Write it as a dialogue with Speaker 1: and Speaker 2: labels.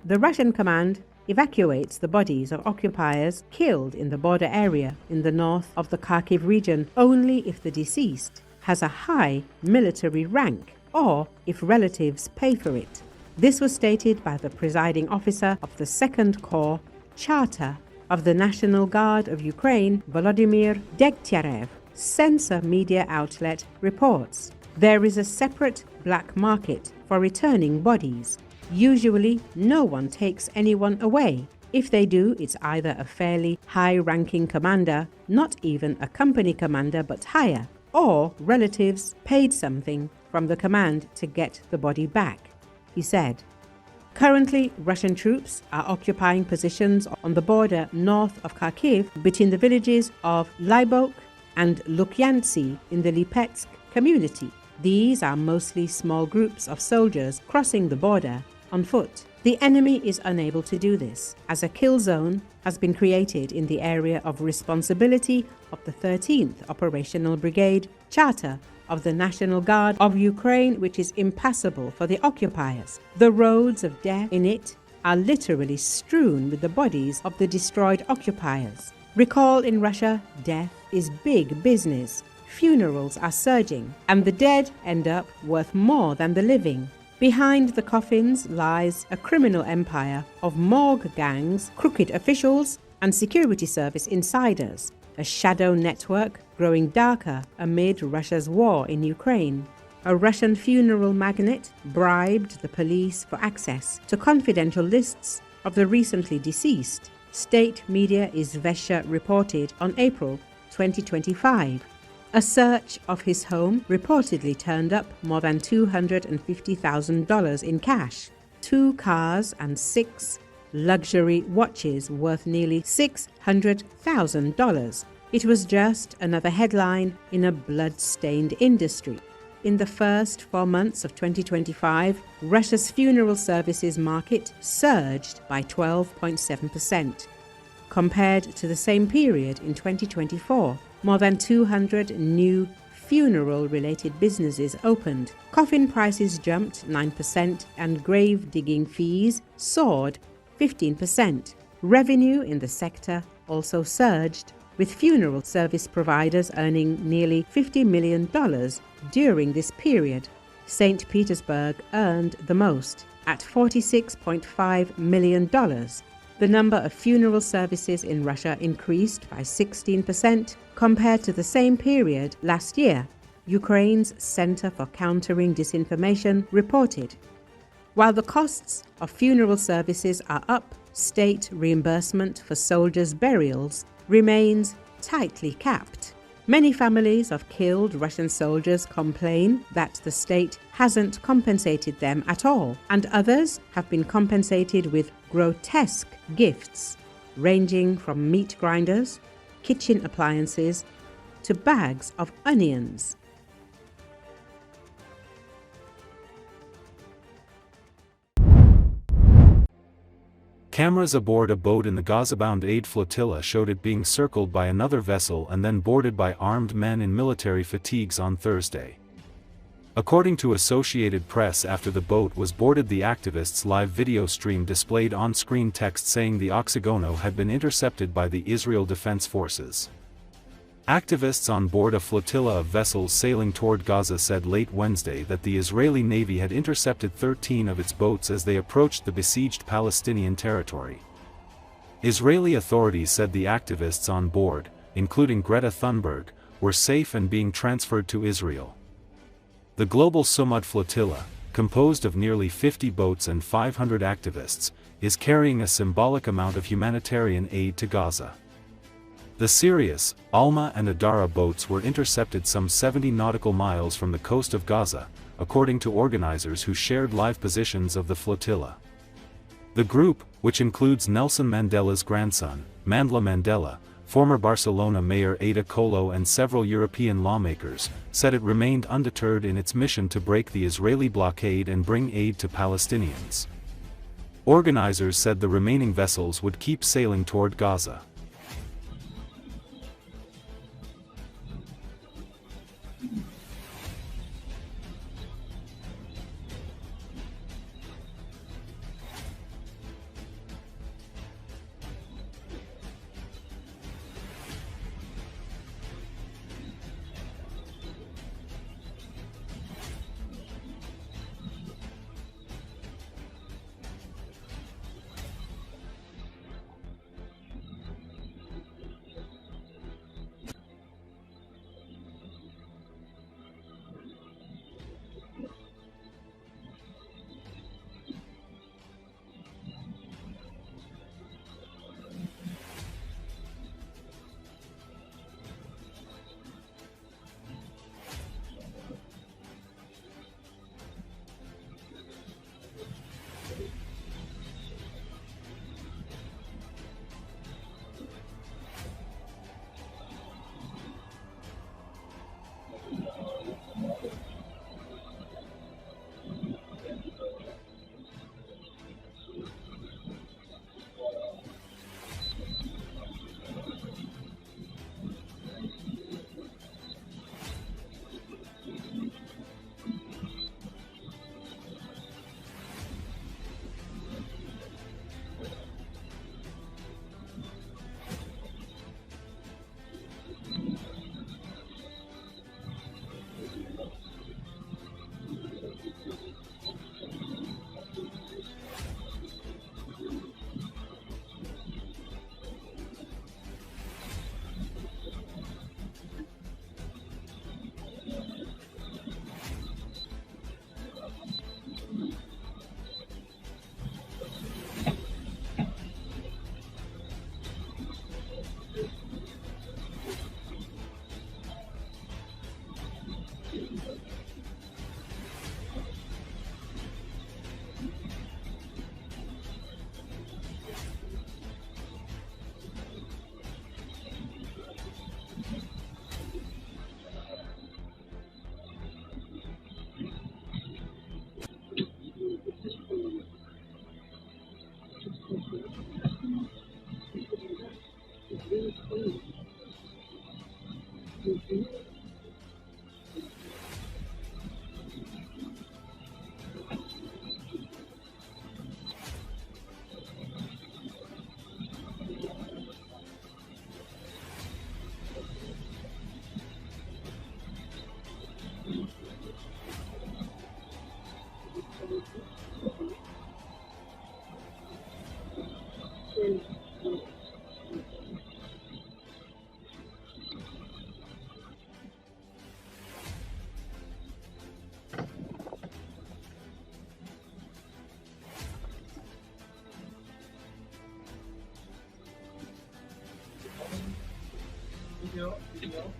Speaker 1: The Russian command evacuates the bodies of occupiers killed in the border area in the north of the Kharkiv region only if the deceased has a high military rank or if relatives pay for it. This was stated by the presiding officer of the 2nd Corps Charter of the National Guard of Ukraine, Volodymyr Degtyarev. Censor media outlet reports there is a separate black market for returning bodies. Usually, no one takes anyone away. If they do, it's either a fairly high-ranking commander, not even a company commander but higher, or relatives paid something from the command to get the body back, he said. Currently, Russian troops are occupying positions on the border north of Kharkiv between the villages of Hlyboke and Lukyantsi in the Lipetsk community. These are mostly small groups of soldiers crossing the border on foot. The enemy is unable to do this, as a kill zone has been created in the area of responsibility of the 13th Operational Brigade Charter of the National Guard of Ukraine, which is impassable for the occupiers. The roads of death in it are literally strewn with the bodies of the destroyed occupiers. Recall, in Russia, death is big business. Funerals are surging, and the dead end up worth more than the living. Behind the coffins lies a criminal empire of morgue gangs, crooked officials, and security service insiders, a shadow network growing darker amid Russia's war in Ukraine. A Russian funeral magnate bribed the police for access to confidential lists of the recently deceased. State media Izvestia reported on April 2025. A search of his home reportedly turned up more than $250,000 in cash, 2 cars and 6 luxury watches worth nearly $600,000. It was just another headline in a blood-stained industry. In the first 4 months of 2025, Russia's funeral services market surged by 12.7%. Compared to the same period in 2024, more than 200 new funeral-related businesses opened. Coffin prices jumped 9% and grave-digging fees soared 15%. Revenue in the sector also surged, with funeral service providers earning nearly $50 million during this period. St. Petersburg earned the most, at $46.5 million. The number of funeral services in Russia increased by 16% compared to the same period last year, Ukraine's Center for Countering Disinformation reported. While the costs of funeral services are up, state reimbursement for soldiers' burials remains tightly capped. Many families of killed Russian soldiers complain that the state hasn't compensated them at all, and others have been compensated with grotesque gifts, ranging from meat grinders, kitchen appliances, to bags of onions.
Speaker 2: Cameras aboard a boat in the Gaza-bound aid flotilla showed it being circled by another vessel and then boarded by armed men in military fatigues on Thursday. According to Associated Press, after the boat was boarded, the activists' live video stream displayed on-screen text saying the Oxygono had been intercepted by the Israel Defense Forces. Activists on board a flotilla of vessels sailing toward Gaza said late Wednesday that the Israeli Navy had intercepted 13 of its boats as they approached the besieged Palestinian territory. Israeli authorities said the activists on board, including Greta Thunberg, were safe and being transferred to Israel. The global Sumud flotilla, composed of nearly 50 boats and 500 activists, is carrying a symbolic amount of humanitarian aid to Gaza. The Sirius, Alma and Adara boats were intercepted some 70 nautical miles from the coast of Gaza, according to organizers who shared live positions of the flotilla. The group, which includes Nelson Mandela's grandson, Mandla Mandela, former Barcelona mayor Ada Colau and several European lawmakers, said it remained undeterred in its mission to break the Israeli blockade and bring aid to Palestinians. Organizers said the remaining vessels would keep sailing toward Gaza.
Speaker 3: Video.